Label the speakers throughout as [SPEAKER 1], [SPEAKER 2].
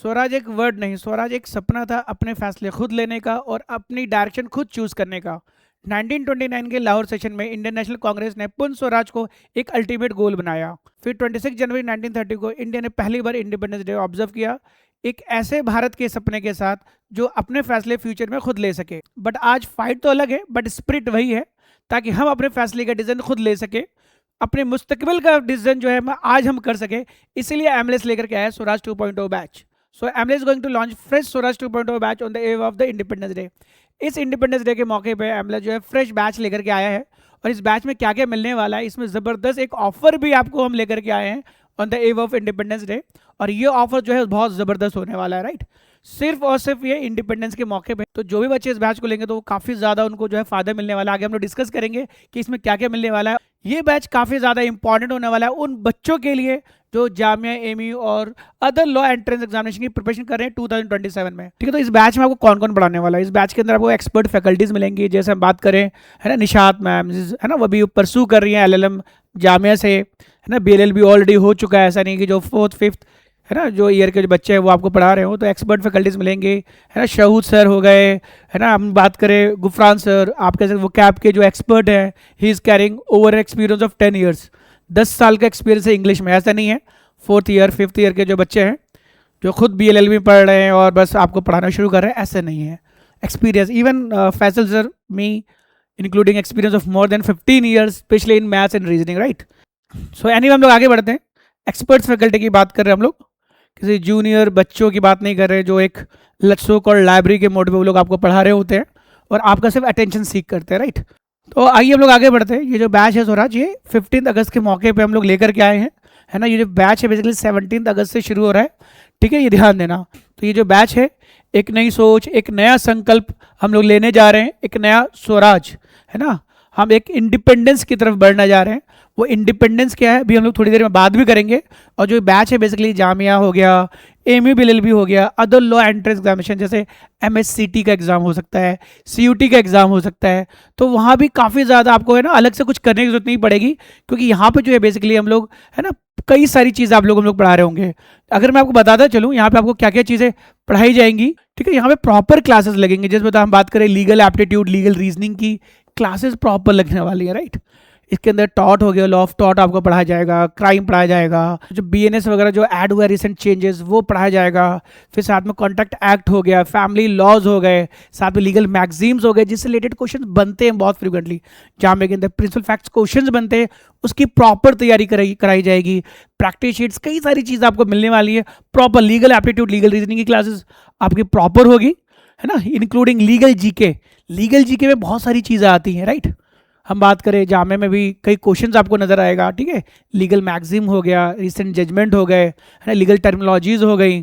[SPEAKER 1] स्वराज एक वर्ड नहीं, स्वराज एक सपना था अपने फैसले खुद लेने का और अपनी डायरेक्शन खुद चूज करने का। 1929 के लाहौर सेशन में इंडियन नेशनल कांग्रेस ने पूर्ण स्वराज को एक अल्टीमेट गोल बनाया। फिर 26 जनवरी 1930 को इंडिया ने पहली बार इंडिपेंडेंस डे ऑब्जर्व किया, एक ऐसे भारत के सपने के साथ जो अपने फैसले फ्यूचर में खुद ले सके। बट आज फाइट तो अलग है, बट स्पिरिट वही है, ताकि हम अपने फैसले का डिसीजन खुद ले सके, अपने मुस्तकबिल का डिसीजन जो है आज हम कर सके। इसीलिए एमएलएस लेकर के आया Swaraj 2.0 batch. So MLS going to launch fresh Swaraj 2.0 batch on the eve of the Independence Day. इस इंडिपेंडेंस डे के मौके पे एमएलएस जो है फ्रेश बैच लेकर के आया है। और इस बैच में क्या क्या मिलने वाला है, इसमें ज़बरदस्त एक ऑफर भी आपको हम लेकर के आए हैं on the eve of independence day. और ये ऑफर जो है बहुत ज़बरदस्त होने वाला है, राइट। सिर्फ और सिर्फ ये इंडिपेंडेंस के मौके पे। तो जो भी बच्चे इस बैच को लेंगे तो वो काफ़ी ज़्यादा उनको जो है फ़ायदा मिलने वाला है। आगे हम लोग डिस्कस करेंगे कि इसमें क्या क्या मिलने वाला है। ये बैच काफ़ी ज़्यादा इंपॉर्टेंट होने वाला है उन बच्चों के लिए जो जामिया, एमयू और अदर लॉ एंट्रेंस एग्जामिनेशन की प्रिपरेशन कर रहे हैं 2027 में। ठीक है, तो इस बैच में आपको कौन कौन पढ़ाने वाला है? इस बैच के अंदर आपको एक्सपर्ट फैकल्टीज मिलेंगी। जैसे हम बात करें, है ना, निशात मैम, है ना, वो भी परसू कर रही हैं एलएलएम जामिया से, है ना। बीएलएलबी ऑलरेडी हो चुका है, ऐसा नहीं कि जो 4th 5th है ना जो ईयर के जो बच्चे हैं वो आपको पढ़ा रहे हो। तो एक्सपर्ट फैकल्टीज मिलेंगे, है ना। शहूद सर हो गए, है ना। हम बात करें गुफरान सर, आप कह सकते वो कैप के जो एक्सपर्ट हैं, he is carrying over experience of 10 years. 10 साल का एक्सपीरियंस है इंग्लिश में, ऐसा नहीं है। 4th ईयर 5th ईयर के जो बच्चे हैं जो खुद बीएलएलबी पढ़ रहे हैं और बस आपको पढ़ाना शुरू कर रहे हैं, ऐसे नहीं है। Experience, even Faisal sir, me including experience of more than 15 years, specially in maths and reasoning, right. So anyway हम लोग आगे बढ़ते हैं। एक्सपर्ट्स फैकल्टी की बात कर रहे हैं हम लोग, किसी जूनियर बच्चों की बात नहीं कर रहे जो एक लट्सोक और लाइब्रेरी के मोड पे वो लोग आपको पढ़ा रहे होते हैं और आपका सिर्फ अटेंशन सीख करते हैं, राइट। तो आइए हम लोग आगे बढ़ते हैं। ये जो बैच है स्वराज, ये 15 अगस्त के मौके पे हम लोग लेकर के आए हैं, है ना। ये जो बैच है बेसिकली 17 अगस्त से शुरू हो रहा है, ठीक है, ये ध्यान देना। तो ये जो बैच है, एक नई सोच, एक नया संकल्प हम लोग लेने जा रहे हैं, एक नया स्वराज, है ना। हम एक इंडिपेंडेंस की तरफ बढ़ना जा रहे हैं। वो इंडिपेंडेंस क्या है भी हम लोग थोड़ी देर में बात भी करेंगे। और जो बैच है बेसिकली जामिया हो गया, एमयू बीएलएलबी हो गया, अदर लॉ एंट्रेंस एग्जामिनेशन जैसे एमएससीटी का एग्जाम हो सकता है, सीयूटी का एग्जाम हो सकता है। तो वहाँ भी काफ़ी ज़्यादा आपको, है ना, अलग से कुछ करने की जरूरत नहीं पड़ेगी, क्योंकि यहाँ पे जो है बेसिकली हम लोग, है ना, कई सारी चीज़ें आप लोग हम लोग पढ़ा रहे होंगे। अगर मैं आपको बताता चलूँ यहाँ पे आपको क्या क्या चीज़ें पढ़ाई जाएंगी, ठीक है। यहाँ पे प्रॉपर क्लासेस लगेंगे, जिसमें हम बात करें लीगल एप्टीट्यूड, लीगल रीजनिंग की क्लासेस प्रॉपर लगने वाली है, राइट। इसके अंदर टॉट हो गया, लॉ ऑफ टॉट आपको पढ़ाया जाएगा, क्राइम पढ़ाया जाएगा, जो बीएनएस वगैरह जो ऐड हुआ है रिसेंट चेंजेस वो पढ़ाया जाएगा। फिर साथ में कॉन्ट्रैक्ट एक्ट हो गया, फैमिली लॉज हो गए, साथ में लीगल मैगजीम्स हो गए, जिससे रिलेटेड क्वेश्चन बनते हैं बहुत फ्रिक्वेंटली। जामिया के अंदर प्रिंसिपल फैक्ट्स क्वेश्चन बनते हैं, उसकी प्रॉपर तैयारी कराई जाएगी। प्रैक्टिस शीट्स, कई सारी चीज़ आपको मिलने वाली है। Proper legal aptitude, legal reasoning की क्लासेस आपकी प्रॉपर होगी, है ना, including legal GK. Legal GK में बहुत सारी चीज़ें आती हैं, राइट। हम बात करें जामे में भी कई क्वेश्चंस आपको नजर आएगा, ठीक है। लीगल मैगजीम हो गया, रिसेंट जजमेंट हो गए, है ना, लीगल टर्मिनोलॉजीज हो गई,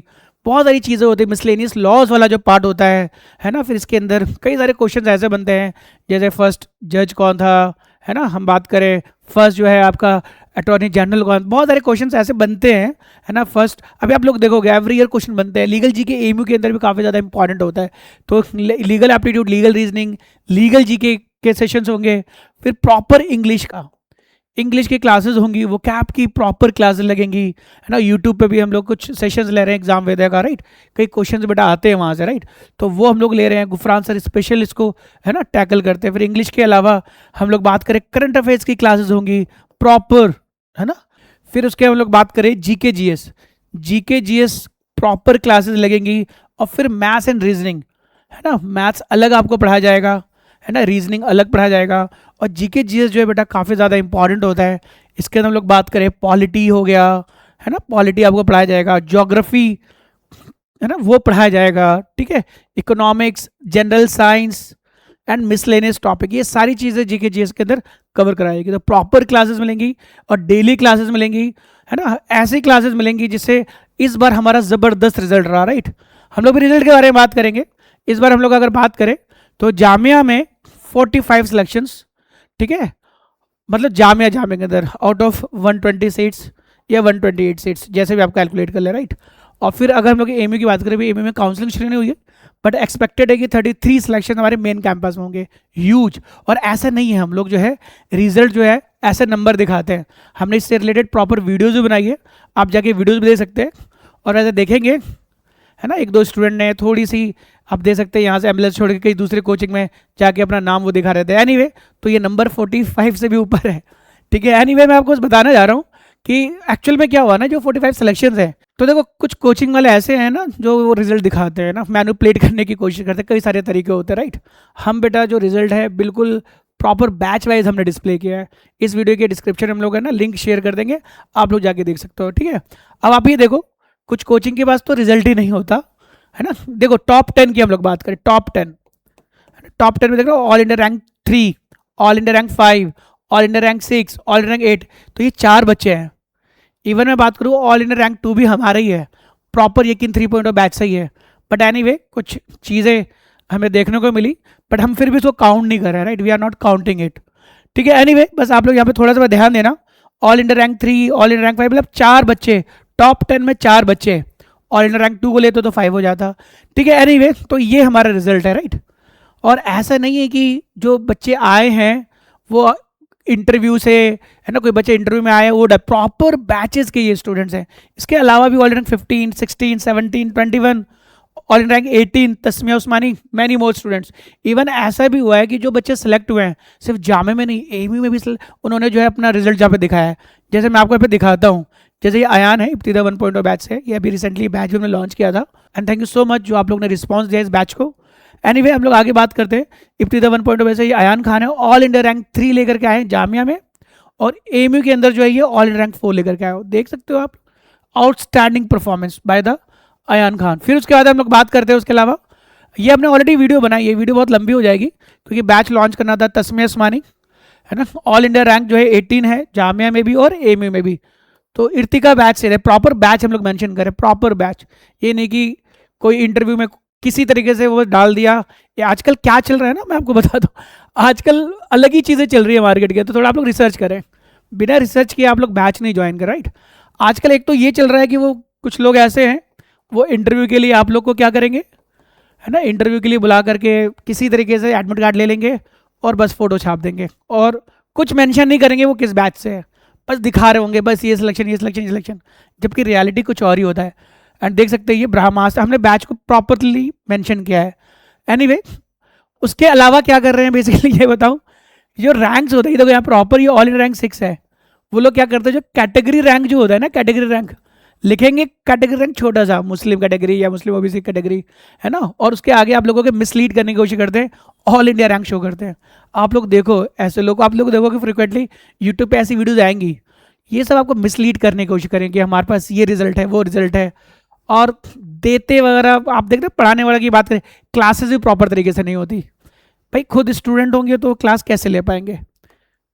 [SPEAKER 1] बहुत सारी चीज़ें होती है। मिसलेनियस लॉज वाला जो पार्ट होता है ना। फिर इसके अंदर कई सारे क्वेश्चंस ऐसे बनते हैं जैसे फर्स्ट जज कौन था, है ना। हम बात करें फर्स्ट जो है आपका अटॉर्नी जनरल कौन, बहुत सारे क्वेश्चंस ऐसे बनते हैं, है ना। फर्स्ट अभी आप लोग देखोगे एवरी ईयर क्वेश्चन बनते हैं। लीगल जी के एमयू के अंदर भी काफ़ी ज़्यादा इंपॉर्टेंट होता है। तो legal aptitude, legal reasoning, legal GK sessions होंगे। फिर प्रॉपर इंग्लिश की क्लासेस होंगी, वो कैप की प्रॉपर क्लासेस लगेंगी, है ना। यूट्यूब पे भी हम लोग कुछ सेशंस ले रहे हैं एग्जाम वेदर का, राइट। कई क्वेश्चंस बेटा आते हैं वहाँ से, राइट। तो वो हम लोग ले रहे हैं। गुफरान सर स्पेशल इसको, है ना, टैकल करते हैं। फिर इंग्लिश के अलावा हम लोग बात करें करंट अफेयर्स की क्लासेस होंगी प्रॉपर, है ना। फिर उसके हम लोग बात करें जीके जीएस प्रॉपर क्लासेस लगेंगी। और फिर मैथ्स एंड रीजनिंग, है ना, मैथ्स अलग आपको पढ़ाया जाएगा, है ना, रीजनिंग अलग पढ़ाया जाएगा। और जीके जीएस जो है बेटा काफ़ी ज़्यादा इंपॉर्टेंट होता है। इसके अंदर हम लोग बात करें पॉलिटी हो गया, है ना, पॉलिटी आपको पढ़ाया जाएगा। ज्योग्राफी, है ना, वो पढ़ाया जाएगा, ठीक है। Economics, general science and miscellaneous topic, ये सारी चीज़ें जीके जीएस के अंदर कवर कराएगी। तो प्रॉपर क्लासेस मिलेंगी और डेली क्लासेस मिलेंगी, है ना। ऐसी क्लासेस मिलेंगी जिससे इस बार हमारा ज़बरदस्त रिजल्ट रहा, राइट। हम लोग भी रिजल्ट के बारे में बात करेंगे। इस बार हम लोग अगर बात करें तो जामिया में 45 सिलेक्शंस, ठीक है, मतलब जामिया के अंदर आउट ऑफ 120 सीट्स या 128 सीट्स, जैसे भी आप कैलकुलेट कर ले, राइट। और फिर अगर हम लोग एमयू की बात करें, एमयू में काउंसलिंग शुरू नहीं हुई है, बट एक्सपेक्टेड है कि 33 सिलेक्शन हमारे मेन कैंपस में होंगे, ह्यूज। और ऐसा नहीं है, हम लोग जो है रिजल्ट जो है ऐसे नंबर दिखाते हैं। हमने इससे रिलेटेड प्रॉपर वीडियोज़ भी बनाई है, आप जाके वीडियोज़ भी देख सकते हैं और ऐसे देखेंगे, है ना, एक दो स्टूडेंट ने थोड़ी सी, आप दे सकते हैं यहाँ से एम्बुलेंस छोड़ के कहीं दूसरे कोचिंग में जाके अपना नाम वो दिखा रहे थे। एनीवे तो ये नंबर 45 से भी ऊपर है, ठीक है। एनीवे मैं आपको बताना जा रहा हूँ कि एक्चुअल में क्या हुआ ना, जो 45 सिलेक्शन है, तो देखो कुछ कोचिंग वाले ऐसे हैं ना जो वो रिजल्ट दिखाते हैं ना, मैनिपुलेट करने की कोशिश करते हैं, कई सारे तरीके होते हैं, राइट। हम बेटा जो रिजल्ट है बिल्कुल प्रॉपर बैच वाइज हमने डिस्प्ले किया है। इस वीडियो के डिस्क्रिप्शन में हम लोग है ना लिंक शेयर कर देंगे, आप लोग जाके देख सकते हो, ठीक है। अब आप ये देखो, कुछ कोचिंग के पास तो रिजल्ट ही नहीं होता, है ना। देखो टॉप 10 की हम लोग बात करें, टॉप 10 में देख रहे हो, all India rank 3, all India rank 5, all India rank 6, all India rank 8, तो ये 4 बच्चे हैं। इवन मैं बात करूँ ऑल इंडिया रैंक 2 भी हमारा ही है, प्रॉपर यकीन 3.0 बैच से ही है। बट एनीवे कुछ चीज़ें हमें देखने को मिली, बट हम फिर भी इसको काउंट नहीं कर रहे हैं, right, we are not counting it, ठीक है। एनीवे बस आप लोग यहाँ पे थोड़ा सा ध्यान देना, all India rank 3, all India rank 5, मतलब 4 बच्चे, टॉप 10 में 4 बच्चे, ऑल इंडिया रैंक 2 को लेते तो 5 हो जाता, ठीक है। एनीवे तो ये हमारा रिजल्ट है, राइट। और ऐसा नहीं है कि जो बच्चे आए हैं वो इंटरव्यू से, है ना, कोई बच्चे इंटरव्यू में आए, वो प्रॉपर बैचेस के ये स्टूडेंट्स हैं। इसके अलावा भी all India rank 15, 16, 17, 21, all India rank 18, Tasmiya Usmani, many more students. Even ऐसा भी हुआ है कि जो बच्चे सेलेक्ट हुए हैं सिर्फ जामे में नहीं, एमयू में भी उन्होंने जो है अपना रिजल्ट जहाँ पे दिखाया है, जैसे मैं आपको यहाँ पे दिखाता हूँ। जैसे ये अयान है, इब्तिदा 1.0 बैच से, ये अभी रिसेंटली बैच में लॉन्च किया था, and thank you so much जो आप लोग ने रिस्पॉन्स दिया इस बैच को। एनीवे हम लोग आगे बात करते हैं। इब्तिदा 1.0 बैच से ये अयान खान है, ऑल इंडिया रैंक 3 लेकर के आए हैं जामिया में, और एमयू के अंदर जो है ये ऑल इंडिया रैंक 4 लेकर के आए हो, देख सकते हो आप। Outstanding performance by the Ayaan Khan. फिर उसके बाद हम लोग बात करते हैं उसके अलावा, ये हमने ऑलरेडी वीडियो बनाई है, वीडियो बहुत लंबी हो जाएगी क्योंकि बैच लॉन्च करना था। तस्मिया उस्मानी, है ना, ऑल इंडिया रैंक जो है 18 है, जामिया में भी और एमयू में भी। तो इर्तिका बैच से प्रॉपर बैच हम लोग मेंशन करें, प्रॉपर बैच, ये नहीं कि कोई इंटरव्यू में किसी तरीके से वो डाल दिया। ये आजकल क्या चल रहा है ना, मैं आपको बता दूं, आजकल अलग ही चीज़ें चल रही है मार्केट के, तो थोड़ा आप लोग रिसर्च करें, बिना रिसर्च किए आप लोग बैच नहीं ज्वाइन करें, राइट। आजकल एक तो ये चल रहा है कि वो कुछ लोग ऐसे हैं, वो इंटरव्यू के लिए आप लोग को क्या करेंगे, है ना, इंटरव्यू के लिए बुला करके किसी तरीके से एडमिट कार्ड ले लेंगे और बस फोटो छाप देंगे, और कुछ मेंशन नहीं करेंगे वो किस बैच से है, बस दिखा रहे होंगे बस ये सिलेक्शन, ये सिलेक्शन, ये सिलेक्शन, जबकि रियलिटी कुछ और ही होता है। एंड देख सकते हैं ये ब्रह्मास्त्र, हमने बैच को प्रॉपरली मेंशन किया है। एनीवे उसके अलावा क्या कर रहे हैं बेसिकली ये बताऊं, जो रैंक्स होते हैं, देखो यहाँ प्रॉपर ये ऑल इंडिया रैंक 6 है, वो लोग क्या करते हैं, जो कैटेगरी रैंक जो होता है ना, कैटेगरी रैंक लिखेंगे, कैटेगरी रैंक छोटा सा, मुस्लिम कैटेगरी या मुस्लिम ओबीसी कैटेगरी, है ना, और उसके आगे आप लोगों के मिसलीड करने की कोशिश करते हैं, ऑल इंडिया रैंक शो करते हैं। आप लोग देखो ऐसे लोग, आप लोग देखो कि फ्रिक्वेंटली यूट्यूब पे ऐसी वीडियोज आएंगी, ये सब आपको मिसलीड करने की कोशिश करेंगे कि हमारे पास ये रिजल्ट है, वो रिजल्ट है, और देते वगैरह। आप देख रहे हैं पढ़ाने वाला की बात करें, क्लासेस भी प्रॉपर तरीके से नहीं होती, भाई खुद स्टूडेंट होंगे तो क्लास कैसे ले पाएंगे,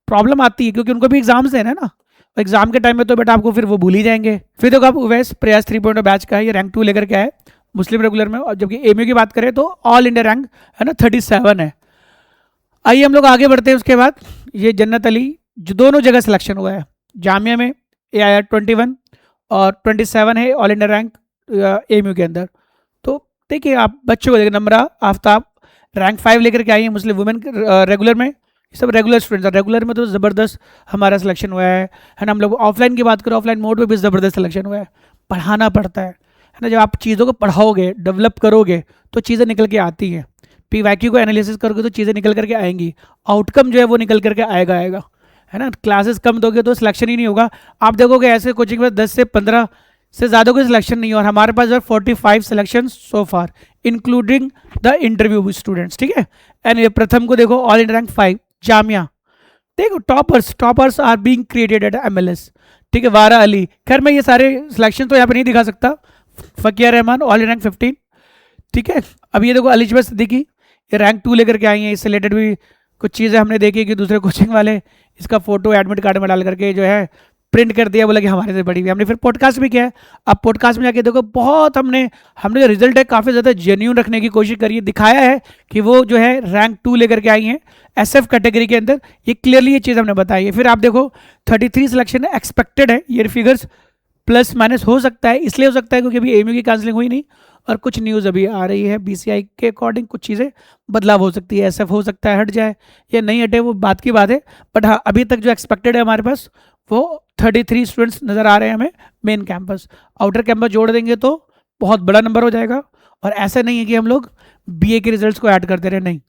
[SPEAKER 1] प्रॉब्लम आती है, क्योंकि उनको भी एग्जाम्स है ना, एग्जाम के टाइम में तो बेटा आपको फिर वो भूल ही जाएंगे। फिर देखो आप उवैस प्रयास 3.0 बैच का है, ये रैंक 2 लेकर के आए मुस्लिम रेगुलर में, और जबकि एमयू की बात करें तो ऑल इंडिया रैंक है ना 37 है। आइए हम लोग आगे बढ़ते हैं। उसके बाद ये जन्नत अली, जो दोनों जगह सिलेक्शन हुआ है, जामिया में AIR 21 और 27 है ऑल इंडिया रैंक एमयू के अंदर। तो देखिए आप बच्चों को देखिए, नम्रा आफ्ताब रैंक 5 लेकर के आई है मुस्लिम वुमेन रेगुलर में, सब रेगुलर स्टूडेंट्स हैं। रेगुलर में तो ज़बरदस्त हमारा सिलेक्शन हुआ है ना। हम लोग ऑफलाइन की बात करें, ऑफलाइन मोड पे भी ज़बरदस्त सिलेक्शन हुआ है। पढ़ाना पड़ता है ना, जब आप चीज़ों को पढ़ाओगे, डेवलप करोगे तो चीज़ें निकल के आती हैं। PYQ को एनालिसिस करोगे तो चीज़ें निकल करके आएंगी, आउटकम जो है वो निकल करके आएगा, है ना। क्लासेस कम दोगे तो सिलेक्शन ही नहीं होगा। आप देखोगे ऐसे कोचिंग में 10 से 15 से ज़्यादा कोई सिलेक्शन नहीं है, और हमारे पास जो 45 selection so far including the interview students, ठीक है। एंड प्रथम को देखो ऑल इंडिया रैंक 5 जामिया, देखो toppers are being created at MLS, ठीक है। वारा अली, खैर मैं ये सारे सिलेक्शन तो यहाँ पे नहीं दिखा सकता। फ़किया रहमान ऑल इंडिया रैंक 15, ठीक है। अब ये देखो अलिजबत सिद्दीकी, ये रैंक 2 लेकर के आई हैं। इससे रिलेटेड भी कुछ चीज़ें हमने देखी कि दूसरे कोचिंग वाले इसका फोटो एडमिट कार्ड में डाल करके जो है प्रिंट कर दिया, बोला कि हमारे से बड़ी हुई। हमने फिर पॉडकास्ट भी किया है, अब पॉडकास्ट में जाके देखो बहुत हमने जो रिजल्ट है काफ़ी ज़्यादा जेन्यून रखने की कोशिश करी है, दिखाया है कि वो जो है रैंक 2 लेकर के आई हैं SF कैटेगरी के अंदर, ये क्लियरली ये चीज़ हमने बताई है। फिर आप देखो 33 सिलेक्शन है, एक्सपेक्टेड है, ये फिगर्स प्लस माइनस हो सकता है, इसलिए हो सकता है क्योंकि अभी एमयू की काउंसलिंग हुई नहीं, और कुछ न्यूज़ अभी आ रही है BCI के अकॉर्डिंग, कुछ चीज़ें बदलाव हो सकती है, SF हो सकता है हट जाए या नहीं हटे, वो बात की बात है। बट हाँ, अभी तक जो एक्सपेक्टेड है हमारे पास वो 33 स्टूडेंट्स नज़र आ रहे हैं हमें मेन कैंपस। आउटर कैंपस जोड़ देंगे तो बहुत बड़ा नंबर हो जाएगा। और ऐसा नहीं है कि हम लोग बीए के रिजल्ट्स को ऐड करते रहे, नहीं,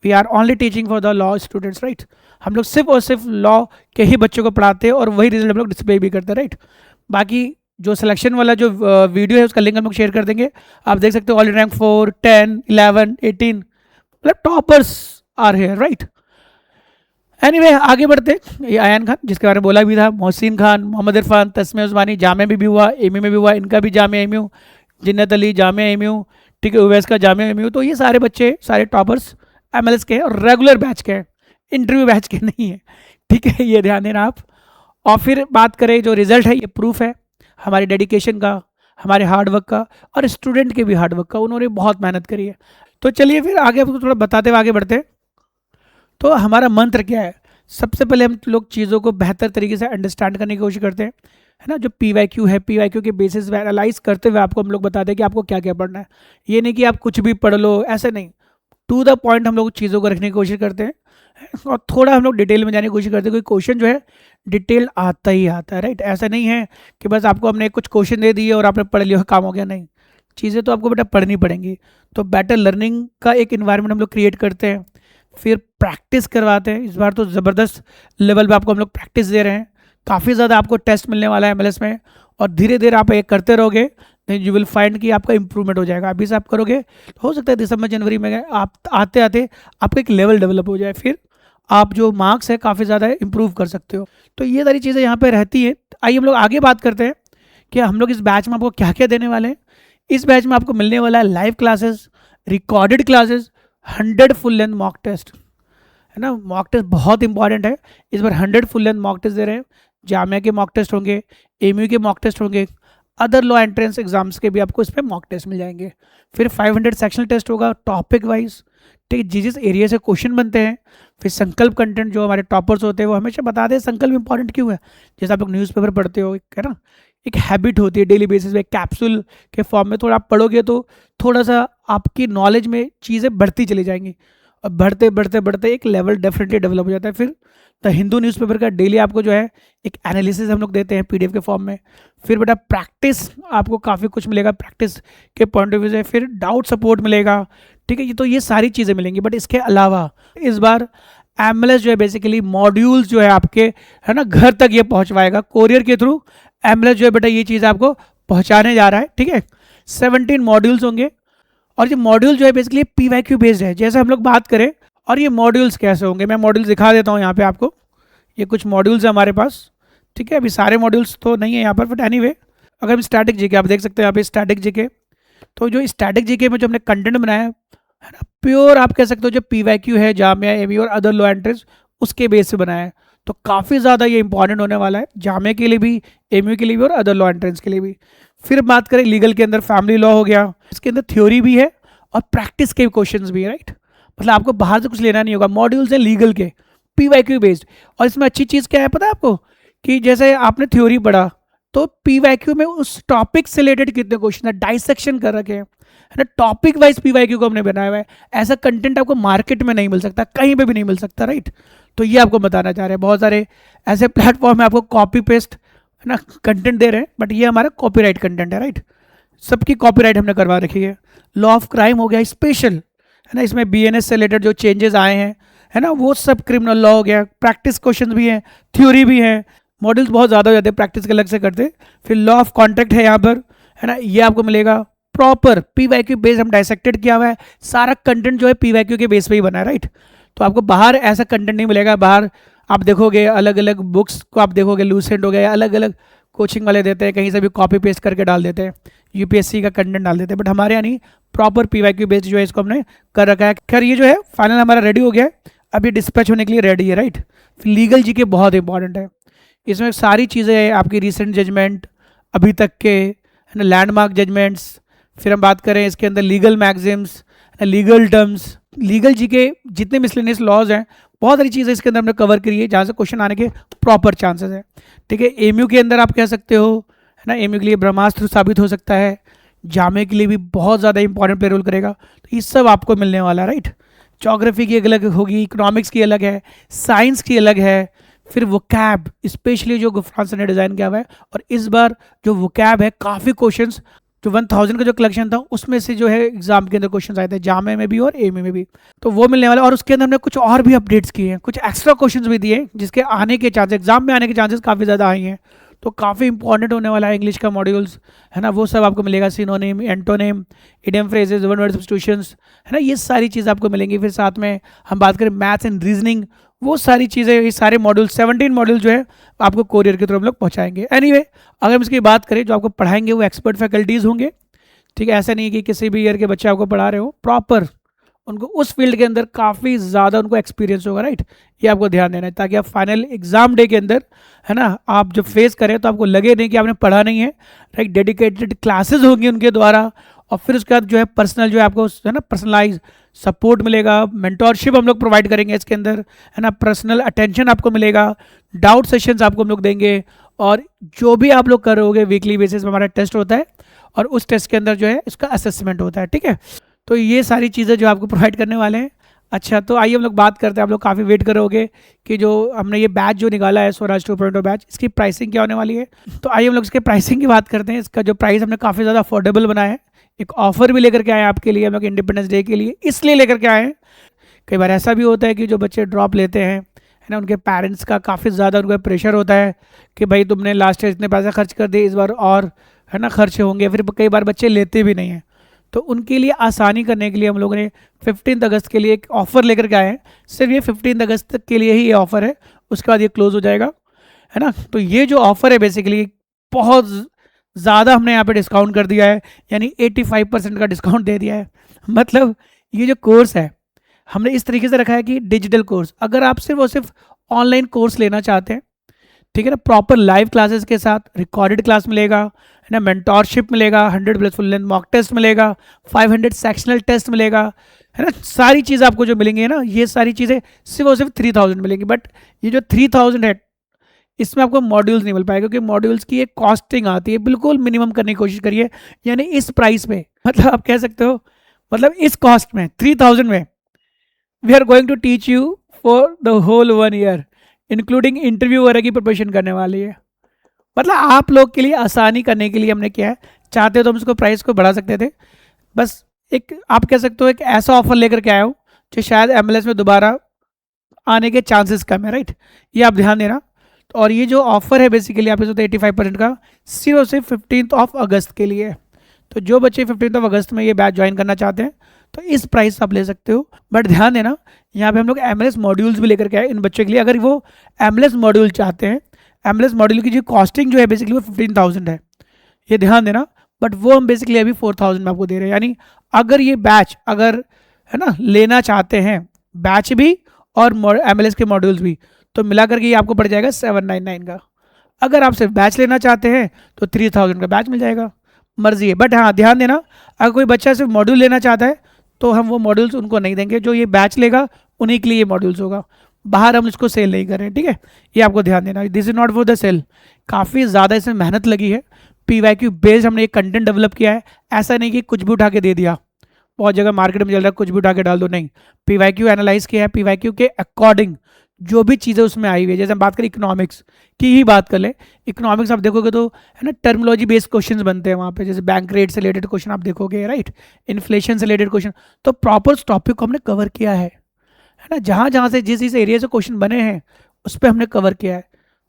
[SPEAKER 1] we are only teaching for the law students, right. हम लोग सिर्फ और सिर्फ लॉ के ही बच्चों को पढ़ाते हैं और वही रिजल्ट हम लोग डिस्प्ले भी करते हैं, राइट। बाकी जो सिलेक्शन वाला जो वीडियो है उसका लिंक हम लोग शेयर कर देंगे, आप देख सकते हो। ऑल रैंक 4, 10, 11, 18, मतलब toppers are here, right. Anyway आगे बढ़ते, ये अयान खान जिसके बारे में बोला भी था, मोहसिन खान, मोहम्मद इरफान, तस्मीया उस्मानी, जामिया में भी हुआ, एमयू में भी हुआ, इनका भी जामिया एमयू, जिन्नत अली जामिया एमयू, ठीक है, उवैस का जामिया एमयू। तो ये सारे बच्चे सारे टॉपर्स एमएलएस के हैं और रेगुलर बैच के हैं, इंटरव्यू बैच के नहीं है, ठीक है, ये ध्यान देना आप। और फिर बात करें जो रिजल्ट है, ये प्रूफ है हमारी डेडिकेशन का, हमारे हार्डवर्क का और स्टूडेंट के भी हार्डवर्क का, उन्होंने बहुत मेहनत करी है। तो चलिए फिर आगे आपको थोड़ा बताते हुए आगे बढ़ते हैं। तो हमारा मंत्र क्या है? सबसे पहले हम लोग चीज़ों को बेहतर तरीके से अंडरस्टैंड करने की कोशिश करते हैं, है ना। जो पीवाईक्यू है, पीवाईक्यू के बेसिस पे एनालाइज करते हुए आपको हम लोग बताते हैं कि आपको क्या क्या पढ़ना है। ये नहीं कि आप कुछ भी पढ़ लो, ऐसे नहीं, टू द पॉइंट हम लोग चीज़ों को रखने की कोशिश करते हैं और थोड़ा हम लोग डिटेल में जाने की कोशिश करते हैं। कोई क्वेश्चन जो है डिटेल आता ही आता है, राइट। ऐसा नहीं है कि बस आपको हमने कुछ क्वेश्चन दे दिए और आपने पढ़ लिया काम हो गया, नहीं, चीज़ें तो आपको बेटा पढ़नी पड़ेंगी। तो बेटर लर्निंग का एक इन्वायरमेंट हम लोग क्रिएट करते हैं, फिर प्रैक्टिस करवाते हैं। इस बार तो ज़बरदस्त लेवल पे आपको हम लोग प्रैक्टिस दे रहे हैं, काफ़ी ज़्यादा आपको टेस्ट मिलने वाला है एमएलएस में, और धीरे धीरे आप ये करते रहोगे देन यू विल फाइंड कि आपका इंप्रूवमेंट हो जाएगा। अभी से आप करोगे तो हो सकता है दिसंबर जनवरी में आप आते आते आपका एक लेवल डेवलप हो जाए, फिर आप जो मार्क्स है काफ़ी ज़्यादा इंप्रूव कर सकते हो। तो ये सारी चीज़ें यहाँ पे रहती हैं। आइए हम लोग आगे बात करते हैं कि हम लोग इस बैच में आपको क्या क्या देने वाले हैं। इस बैच में आपको मिलने वाला है live classes, recorded classes, 100 full length mock test, है ना। मॉक टेस्ट बहुत इंपॉर्टेंट है, इस बार 100 फुल लेंथ मॉक टेस्ट दे रहे हैं। जामिया के मॉक टेस्ट होंगे, एमयू के मॉक टेस्ट होंगे, अदर लॉ एंट्रेंस एग्जाम्स के भी आपको इस पर मॉक टेस्ट मिल जाएंगे। फिर 500 सेक्शनल टेस्ट होगा टॉपिक वाइज, ठीक है, जिस एरिया से क्वेश्चन बनते हैं। फिर संकल्प कंटेंट, जो हमारे टॉपर्स होते हैं वो हमेशा बताते हैं संकल्प इंपॉर्टेंट क्यों है। जैसे आप लोग न्यूज़पेपर पढ़ते हो, है ना, एक हैबिट होती है डेली बेसिस पे, कैप्सूल के फॉर्म में थोड़ा आप पढ़ोगे तो थोड़ा सा आपकी नॉलेज में चीज़ें बढ़ती चली जाएंगी और बढ़ते बढ़ते बढ़ते एक लेवल डेफिनेटली डेवलप हो जाता है। फिर द हिंदू न्यूज़पेपर का डेली आपको जो है एक एनालिसिस हम लोग देते हैं पीडीएफ के फॉर्म में। फिर बेटा प्रैक्टिस आपको काफ़ी कुछ मिलेगा प्रैक्टिस के पॉइंट ऑफ व्यू से। फिर डाउट सपोर्ट मिलेगा, ठीक है, ये तो ये सारी चीज़ें मिलेंगी। बट इसके अलावा इस बार एमएलएस जो है बेसिकली मॉड्यूल्स जो है आपके, है ना, घर तक ये पहुंचवाएगा कोरियर के थ्रू। एमएलएस जो है बेटा ये चीज़ आपको पहुंचाने जा रहा है, ठीक है। 17 मॉड्यूल्स होंगे और ये मॉड्यूल जो है बेसिकली पीवाईक्यू बेस्ड है। जैसे हम लोग बात करें और ये मॉड्यूल्स कैसे होंगे, मैं मॉड्यूल्स दिखा देता हूँ यहाँ पे आपको। ये कुछ मॉड्यूल्स है हमारे पास, ठीक है। अभी सारे मॉड्यूल्स तो नहीं है यहाँ पर, बट एनीवे अगर हम स्टैटिक जीके, आप देख सकते हैं यहाँ पे स्टैटिक जीके। तो जो स्टैटिक जीके में जो हमने कंटेंट बनाया है ना, प्योर आप कह सकते हो जो पीवाईक्यू है, जामिया, एमयू और अदर लॉ एंट्रेंस उसके बेस से बनाया है। तो काफ़ी ज़्यादा ये इंपॉर्टेंट होने वाला है जामिया के लिए भी, एमयू के लिए भी और अदर लॉ एंट्रेंस के लिए भी। फिर बात करें लीगल के अंदर, फैमिली लॉ हो गया, इसके अंदर थ्योरी भी है और प्रैक्टिस के क्वेश्चंस भी है, राइट। मतलब आपको बाहर से कुछ लेना नहीं होगा, मॉड्यूल्स है लीगल के पीवाईक्यू बेस्ड। और इसमें अच्छी चीज़ क्या है पता है आपको, कि जैसे आपने थ्योरी पढ़ा तो पीवाईक्यू में उस टॉपिक से रिलेटेड कितने क्वेश्चन है, डाइसेक्शन कर रखे हैं, है ना। टॉपिक वाइज पीवाईक्यू को हमने बनाया हुआ है। ऐसा कंटेंट आपको मार्केट में नहीं मिल सकता, कहीं पे भी नहीं मिल सकता, राइट। तो ये आपको बताना चाह रहे हैं। बहुत सारे ऐसे प्लेटफॉर्म में आपको कॉपी पेस्ट, है ना, कंटेंट दे रहे हैं, बट ये हमारा कॉपीराइट कंटेंट है, राइट। सबकी कॉपीराइट हमने करवा रखी है। लॉ ऑफ क्राइम हो गया स्पेशल, है ना, इसमें बीएनएस से रिलेटेड जो चेंजेस आए हैं, है ना, वो सब क्रिमिनल लॉ हो गया। प्रैक्टिस क्वेश्चन भी हैं, थ्योरी भी हैं, मॉडल्स बहुत ज़्यादा हो जाते हैं, प्रैक्टिस के अलग से करते। फिर लॉ ऑफ कॉन्ट्रैक्ट है यहाँ पर, है ना, ये आपको मिलेगा। प्रॉपर पीवाईक्यू बेस हम डाइसेक्टेड किया हुआ है, सारा कंटेंट जो है पीवाईक्यू के बेस पे ही बना है, राइट। तो आपको बाहर ऐसा कंटेंट नहीं मिलेगा। बाहर आप देखोगे अलग अलग बुक्स को आप देखोगे, लूसेंट हो गया, अलग अलग कोचिंग वाले देते हैं, कहीं से भी कॉपी पेस्ट करके डाल देते हैं, यूपीएससी का कंटेंट डाल देते हैं। बट हमारे यहाँ नहीं, प्रॉपर पीवाईक्यू बेस्ड जो है इसको हमने कर रखा है। खैर ये जो है फाइनल हमारा रेडी हो गया है, अभी डिस्पैच होने के लिए रेडी है, राइट। फिर लीगल जीके बहुत इंपॉर्टेंट है, इसमें सारी चीज़ें आपकी रिसेंट जजमेंट अभी तक के, है ना, लैंडमार्क जजमेंट्स। फिर हम बात करें इसके अंदर legal maxims, legal terms, legal GK जितने मिसलेनियस लॉज हैं, बहुत सारी चीज़ें इसके अंदर हमने कवर करी है जहाँ से क्वेश्चन आने के प्रॉपर चांसेस है, ठीक है। एमयू के अंदर आप कह सकते हो, है ना, एमयू के लिए ब्रह्मास्त्र साबित हो सकता है, जामे के लिए भी बहुत ज़्यादा इंपॉर्टेंट प्ले रोल करेगा। तो ये सब आपको मिलने वाला है, राइट। ज्योग्राफी की अलग होगी, इकोनॉमिक्स की अलग है, साइंस की अलग है। फिर वोकैब स्पेशली जो गुफरान सर ने डिज़ाइन किया हुआ है, और इस बार जो वोकैब है काफ़ी क्वेश्चंस जो 1000 का जो कलेक्शन था उसमें से जो है एग्जाम के अंदर क्वेश्चन आए थे, जामे में भी और एमए में भी, तो वो मिलने वाला है। और उसके अंदर हमने कुछ और भी अपडेट्स किए हैं, कुछ एक्स्ट्रा क्वेश्चंस भी दिए जिसके आने के चांसेस, एग्जाम में आने के चांसेस काफ़ी ज़्यादा हाई हैं। तो काफ़ी इंपॉर्टेंट होने वाला है इंग्लिश का मॉड्यूल्स, है ना, वो सब आपको मिलेगा। Synonym, antonym, idiom phrases, one word substitutions, है ना, ये सारी चीज़ें आपको मिलेंगी। फिर साथ में हम बात करें मैथ्स एंड रीजनिंग, वो सारी चीज़ें, ये सारे मॉड्यूल 17 मॉड्यूल जो है आपको कोरियर के थ्रू हम लोग पहुँचाएंगे। एनीवे, अगर हम इसकी बात करें, जो आपको पढ़ाएंगे वो एक्सपर्ट फैकल्टीज़ होंगे, ठीक है। ऐसा नहीं है कि किसी भी ईयर के बच्चे आपको पढ़ा रहे हो, प्रॉपर उनको उस फील्ड के अंदर काफ़ी ज़्यादा उनको एक्सपीरियंस होगा, राइट। ये आपको ध्यान देना है ताकि आप फाइनल एग्जाम डे के अंदर, है ना, आप जब फेस करें तो आपको लगे नहीं कि आपने पढ़ा नहीं है, राइट। डेडिकेटेड क्लासेस होंगी उनके द्वारा, और फिर उसके बाद जो है पर्सनल, जो है आपको, है ना, पर्सनलाइज सपोर्ट मिलेगा, मेंटोरशिप हम लोग प्रोवाइड करेंगे इसके अंदर, है ना, पर्सनल अटेंशन आपको मिलेगा, डाउट सेशंस आपको हम लोग देंगे, और जो भी आप लोग करोगे वीकली बेसिस पर हमारा टेस्ट होता है, और उस टेस्ट के अंदर जो है इसका असेसमेंट होता है, ठीक है। तो ये सारी चीज़ें जो आपको प्रोवाइड करने वाले हैं। अच्छा, तो आइए हम लोग बात करते हैं। आप लोग काफ़ी वेट करोगे कि जो हमने ये बैच जो निकाला है स्वराज 2.0 बैच, इसकी प्राइसिंग क्या होने वाली है। तो आइए हम लोग इसके प्राइसिंग की बात करते हैं। इसका जो प्राइस हमने काफ़ी ज़्यादा अफोर्डेबल बनाया है। एक ऑफर भी लेकर के आए हैं आपके लिए, हम लोग इंडिपेंडेंस डे के लिए इसलिए लेकर के आए हैं। कई बार ऐसा भी होता है कि जो बच्चे ड्रॉप लेते हैं, है ना, उनके पेरेंट्स का काफ़ी ज़्यादा उनका प्रेशर होता है कि भाई तुमने लास्ट ईयर इतने पैसा खर्च कर दिए, इस बार और, है ना, खर्च होंगे। फिर कई बार बच्चे लेते भी नहीं हैं। तो उनके लिए आसानी करने के लिए हम लोगों ने 15 अगस्त के लिए एक ऑफ़र लेकर के आए हैं। सिर्फ ये 15 अगस्त तक के लिए ही ये ऑफ़र है, उसके बाद ये क्लोज़ हो जाएगा, है ना। तो ये जो ऑफ़र है बेसिकली बहुत ज़्यादा हमने यहाँ पे डिस्काउंट कर दिया है, यानी 85% का डिस्काउंट दे दिया है। मतलब ये जो कोर्स है हमने इस तरीके से रखा है कि डिजिटल कोर्स, अगर आप सिर्फ और सिर्फ ऑनलाइन कोर्स लेना चाहते हैं, ठीक है ना, प्रॉपर लाइव क्लासेस के साथ, रिकॉर्डेड क्लास मिलेगा, है ना, मेंटोरशिप मिलेगा, 100+ फुल लेंथ मॉक टेस्ट मिलेगा, 500 सेक्शनल टेस्ट मिलेगा, है ना, सारी चीज़ आपको जो मिलेंगी, है ना, ये सारी चीज़ें सिर्फ और सिर्फ 3000 मिलेंगी। बट ये जो 3000 है, इसमें आपको मॉड्यूल्स नहीं मिल पाएगा, क्योंकि मॉड्यूल्स की एक कॉस्टिंग आती है। बिल्कुल मिनिमम करने की कोशिश करिए, यानी इस प्राइस पे, मतलब आप कह सकते हो, मतलब इस कॉस्ट में 3000 में we are going to teach you for the whole 1 year, including interview वगैरह की प्रिपरेशन करने वाली है। मतलब आप लोग के लिए आसानी करने के लिए हमने किया है। चाहते तो हम इसको प्राइस को बढ़ा सकते थे, बस एक आप कह सकते हो एक ऐसा ऑफर लेकर के आया हूँ जो शायद MLS में दोबारा आने के चांसेस कम है, राइट। ये आप ध्यान देना। और ये जो ऑफर है बेसिकली आप 85% का, सिर्फ और सिर्फ 15 अगस्त के लिए है। तो जो बच्चे 15 अगस्त में ये बैच ज्वाइन करना चाहते हैं तो इस प्राइस आप ले सकते हो। बट ध्यान देना, यहाँ पे हम लोग MLS मॉड्यूल्स भी लेकर के आए इन बच्चों के लिए। अगर वो MLS मॉड्यूल चाहते हैं, MLS मॉड्यूल की जो कॉस्टिंग जो है बेसिकली वो 15,000 है, ये ध्यान देना। बट वो हम बेसिकली अभी 4000 में आपको दे रहे हैं। यानी अगर ये बैच, अगर, है ना, लेना चाहते हैं बैच भी और MLS के मॉड्यूल्स भी, तो मिला करके ये आपको पड़ जाएगा 799 का। अगर आप सिर्फ बैच लेना चाहते हैं तो 3000 का बैच मिल जाएगा, मर्जी है। बट हाँ, ध्यान देना, अगर कोई बच्चा सिर्फ मॉड्यूल लेना चाहता है तो हम वो मॉड्यूल्स उनको नहीं देंगे। जो ये बैच लेगा उन्हीं के लिए ये मॉड्यूल्स होगा, बाहर हम इसको सेल नहीं कर रहे हैं, ठीक है। ये आपको ध्यान देना, this is not for the sale. काफ़ी ज़्यादा इसमें मेहनत लगी है, PYQ बेस्ड हमने एक कंटेंट डेवलप किया है। ऐसा नहीं कि कुछ भी उठा के दे दिया, बहुत जगह मार्केट में चल रहा है कुछ भी उठा के डाल दो, नहीं। PYQ एनालाइज किया है, PYQ के अकॉर्डिंग जो भी चीज़ें उसमें आई हुई है। जैसे हम बात करें इकोनॉमिक्स की ही बात कर लें, इकोनॉमिक्स आप देखोगे तो, है ना, टर्मिनोलॉजी बेस्ड क्वेश्चंस बनते हैं वहाँ पे। जैसे बैंक रेट से रिलेटेड क्वेश्चन आप देखोगे, राइट, इन्फ्लेशन से रिलेटेड क्वेश्चन। तो प्रॉपर टॉपिक को हमने कवर किया है ना, जहाँ जहाँ से जिस एरिया से क्वेश्चन बने हैं उस पर हमने कवर किया है।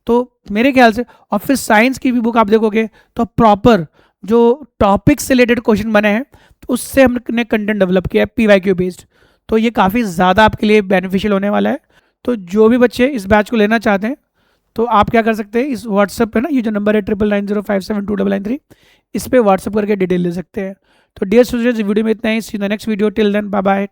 [SPEAKER 1] तो मेरे ख्याल से, और फिर साइंस की भी बुक आप देखोगे तो प्रॉपर जो टॉपिक्स से रिलेटेड क्वेश्चन बने हैं तो उससे हमने कंटेंट डेवलप किया है PYQ बेस्ड। तो ये काफ़ी ज़्यादा आपके लिए बेनिफिशियल होने वाला है। तो जो भी बच्चे इस बैच को लेना चाहते हैं तो आप क्या कर सकते हैं, इस व्हाट्सएप पे ना, ये जो नंबर है 9990572993, इस पर व्हाट्सएप करके डिटेल ले सकते हैं। तो डियर स्टूडेंट्स, वीडियो में इतना ही। See the next video, till then bye bye.